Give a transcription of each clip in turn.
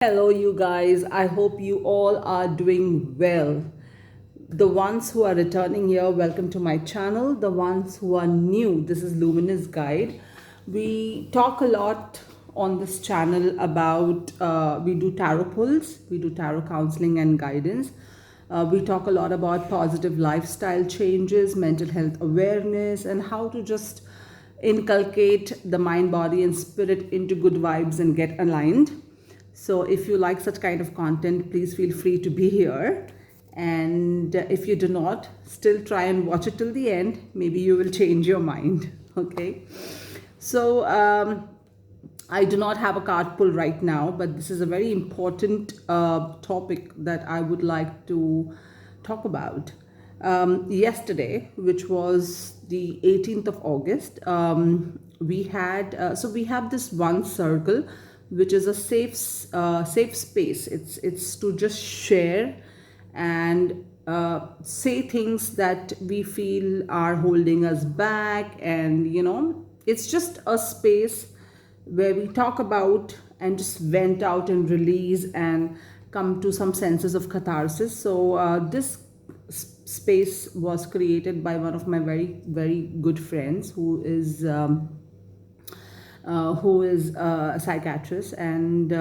Hello, you guys. I hope you all are doing well. The ones who are returning here, welcome to my channel. The ones who are new, this is Luminous Guide. We talk a lot on this channel about, we do tarot pulls, we do tarot counseling and guidance. We talk a lot about positive lifestyle changes, mental health awareness, and how to just inculcate the mind, body, and spirit into good vibes and get aligned. So if you like such kind of content, please feel free to be here. And if you do not, still try and watch it till the end. Maybe you will change your mind. Okay. So I do not have a card pull right now, but this is a very important topic that I would like to talk about. Yesterday, which was the 18th of August, we had we have this one circle, which is a safe space. It's to just share and say things that we feel are holding us back, and it's just a space where we talk about and just vent out and release and come to some senses of catharsis. So this space was created by one of my very very good friends who is a psychiatrist, and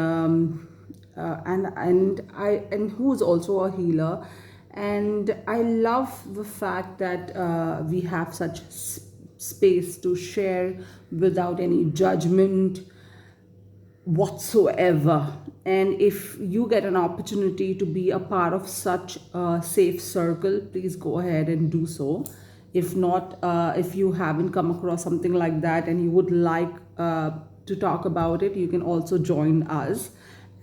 who is also a healer. And I love the fact that we have such space to share without any judgment whatsoever. And if you get an opportunity to be a part of such a safe circle, please go ahead and do so. If not, if you haven't come across something like that and you would like to talk about it, you can also join us,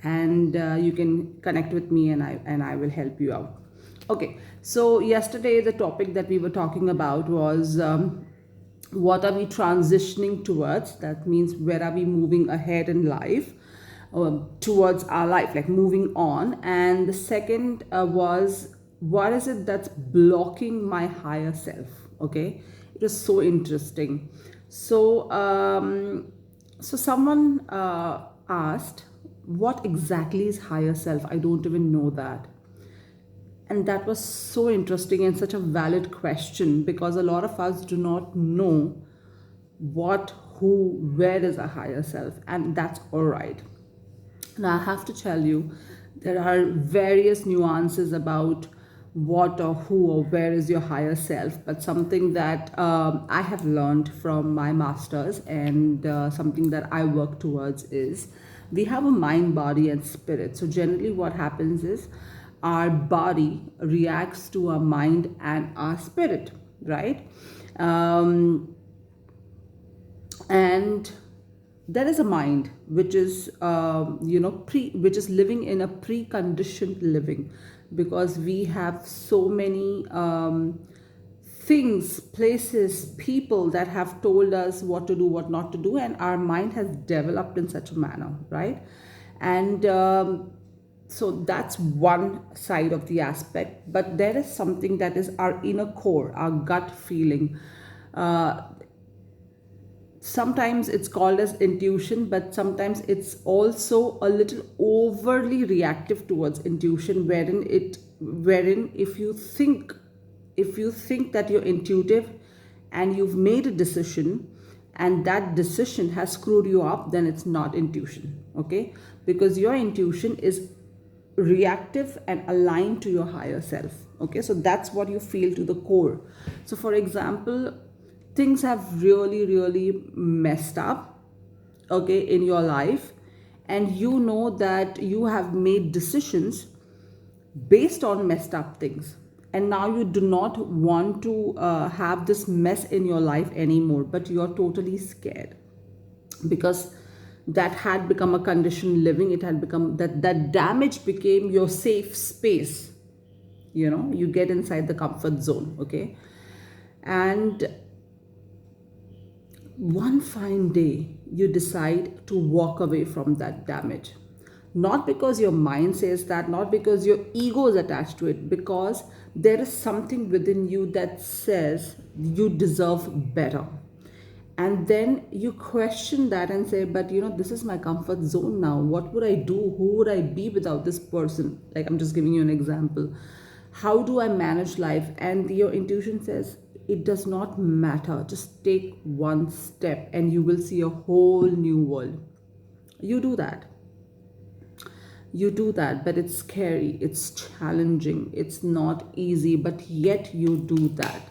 and you can connect with me, and I will help you out. Okay, so yesterday the topic that we were talking about was what are we transitioning towards? That means where are we moving ahead in life, towards our life, like moving on. And the second was, what is it that's blocking my higher self? Okay, it was so interesting. So someone asked, what exactly is higher self? I don't even know that. And that was so interesting and such a valid question, because a lot of us do not know what, who, where is a higher self, and that's all right. Now, I have to tell you, there are various nuances about what or who or where is your higher self, but something that I have learned from my masters, and something that I work towards, is we have a mind, body, and spirit. So, generally, what happens is our body reacts to our mind and our spirit, right? And there is a mind which is which is living in a preconditioned living, because we have so many things, places, people that have told us what to do, what not to do, and our mind has developed in such a manner, right? And so that's one side of the aspect. But there is something that is our inner core, our gut feeling. Sometimes it's called as intuition, but sometimes it's also a little overly reactive towards intuition, wherein if you think that you're intuitive and you've made a decision, and that decision has screwed you up, then it's not intuition. Okay, because your intuition is reactive and aligned to your higher self. Okay, so that's what you feel to the core. So for example, things have really really messed up, okay, in your life, and you know that you have made decisions based on messed up things, and now you do not want to have this mess in your life anymore, but you're totally scared, because that had become a conditioned living. It had become that damage became your safe space. You get inside the comfort zone. Okay, and one fine day you decide to walk away from that damage, not because your mind says that, not because your ego is attached to it, because there is something within you that says you deserve better. And then you question that and say, but this is my comfort zone now. What would I do? Who would I be without this person? Like, I'm just giving you an example. How do I manage life? And your intuition says, it does not matter. Just take one step and you will see a whole new world. You do that. You do that, but it's scary, it's challenging, it's not easy, but yet you do that.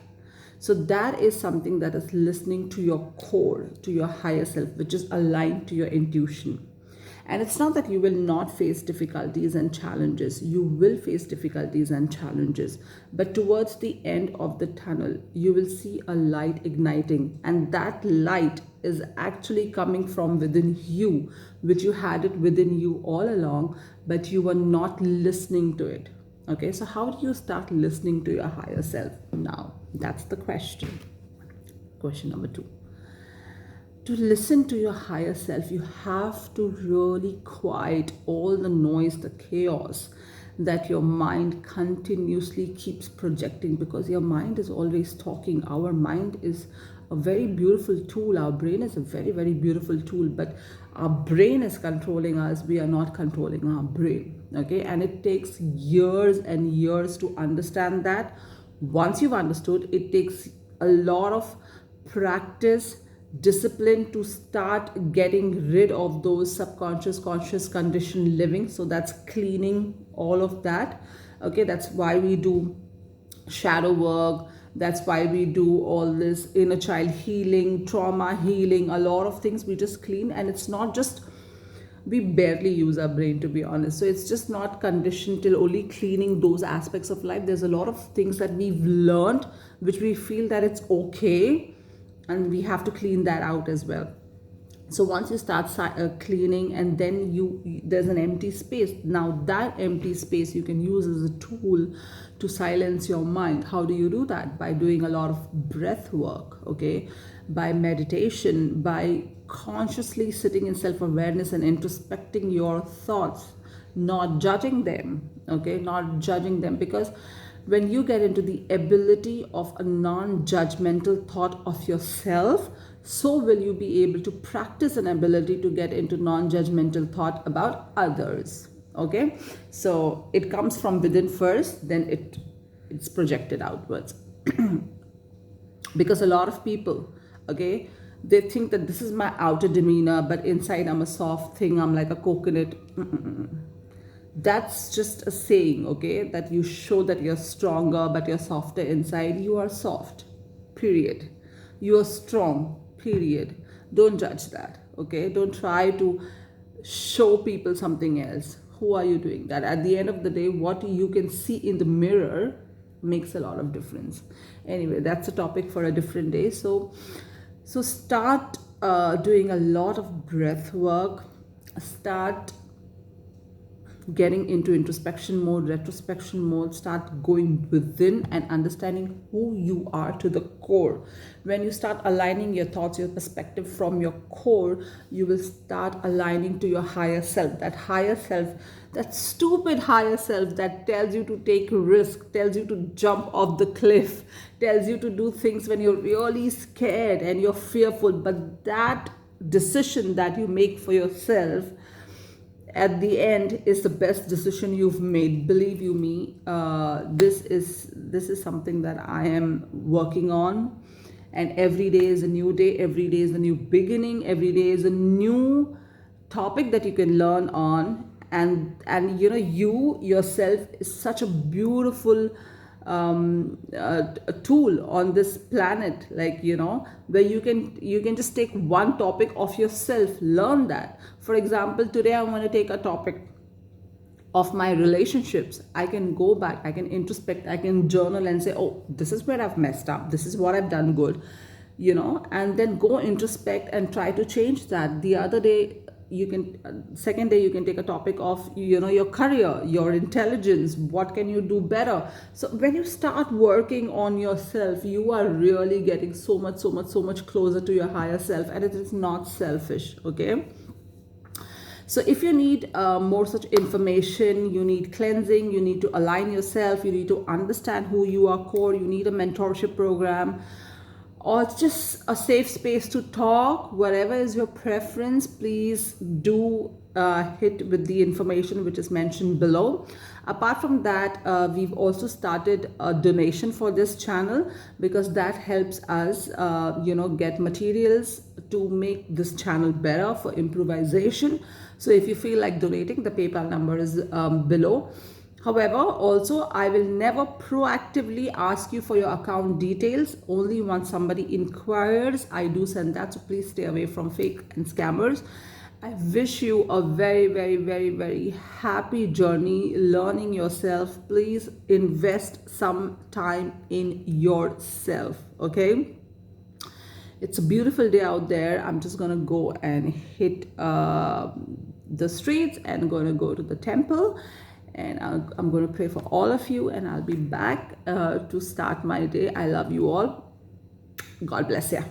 So that is something that is listening to your core, to your higher self, which is aligned to your intuition. And it's not that you will not face difficulties and challenges. You will face difficulties and challenges. But towards the end of the tunnel, you will see a light igniting. And that light is actually coming from within you, which you had it within you all along, but you were not listening to it. Okay, so how do you start listening to your higher self now? That's the question. Question number 2. To listen to your higher self, you have to really quiet all the noise, the chaos that your mind continuously keeps projecting, because your mind is always talking. Our mind is a very beautiful tool. Our brain is a very, very beautiful tool, but our brain is controlling us. We are not controlling our brain. Okay, and it takes years and years to understand that. Once you've understood, it takes a lot of practice, discipline to start getting rid of those subconscious, conscious conditioned living. So that's cleaning all of that. Okay, that's why we do shadow work. That's why we do all this inner child healing, trauma healing, a lot of things we just clean. And it's not just, we barely use our brain, to be honest. So it's just not conditioned till only cleaning those aspects of life. There's a lot of things that we've learned which we feel that it's okay, and we have to clean that out as well. So once you start cleaning, and then there's an empty space. Now that empty space you can use as a tool to silence your mind. How do you do that? By doing a lot of breath work, okay? By meditation, by consciously sitting in self-awareness and introspecting your thoughts, not judging them, okay? Not judging them, because when you get into the ability of a non-judgmental thought of yourself, so will you be able to practice an ability to get into non-judgmental thought about others. Okay, so it comes from within first, then it's projected outwards. Because a lot of people, okay, they think that this is my outer demeanor, but inside I'm a soft thing, I'm like a coconut. That's just a saying, okay, that you show that you're stronger but you're softer inside. You are soft, period. You are strong, period. Don't judge that, okay? Don't try to show people something else. Who are you doing that? At the end of the day, what you can see in the mirror makes a lot of difference. Anyway, that's a topic for a different day. So start doing a lot of breath work. Start getting into introspection mode, retrospection mode. Start going within and understanding who you are to the core. When you start aligning your thoughts, your perspective from your core, you will start aligning to your higher self. That higher self, that stupid higher self that tells you to take risk, tells you to jump off the cliff, tells you to do things when you're really scared and you're fearful. But that decision that you make for yourself at the end is the best decision you've made. Believe you me, this is something that I am working on, and every day is a new day, every day is a new beginning, every day is a new topic that you can learn on. And you yourself is such a beautiful a tool on this planet, like where you can just take one topic of yourself, learn that. For example, today I want to take a topic of my relationships. I can go back, I can introspect, I can journal and say, oh, this is where I've messed up, this is what I've done good, and then go introspect and try to change that. The other day second day you can take a topic of your career, your intelligence, what can you do better. So when you start working on yourself, you are really getting so much closer to your higher self, and it is not selfish. Okay, so if you need more such information, you need cleansing, you need to align yourself, you need to understand who you are core, you need a mentorship program, or it's just a safe space to talk, whatever is your preference, please do hit with the information which is mentioned below. Apart from that, we've also started a donation for this channel, because that helps us get materials to make this channel better for improvisation. So if you feel like donating, the PayPal number is below. However, also, I will never proactively ask you for your account details. Only once somebody inquires, I do send that. So please stay away from fake and scammers. I wish you a very, very, very, very happy journey learning yourself. Please invest some time in yourself, okay? It's a beautiful day out there. I'm just gonna go and hit the streets and gonna go to the temple, and I'm going to pray for all of you, and I'll be back to start my day. I love you all. God bless you.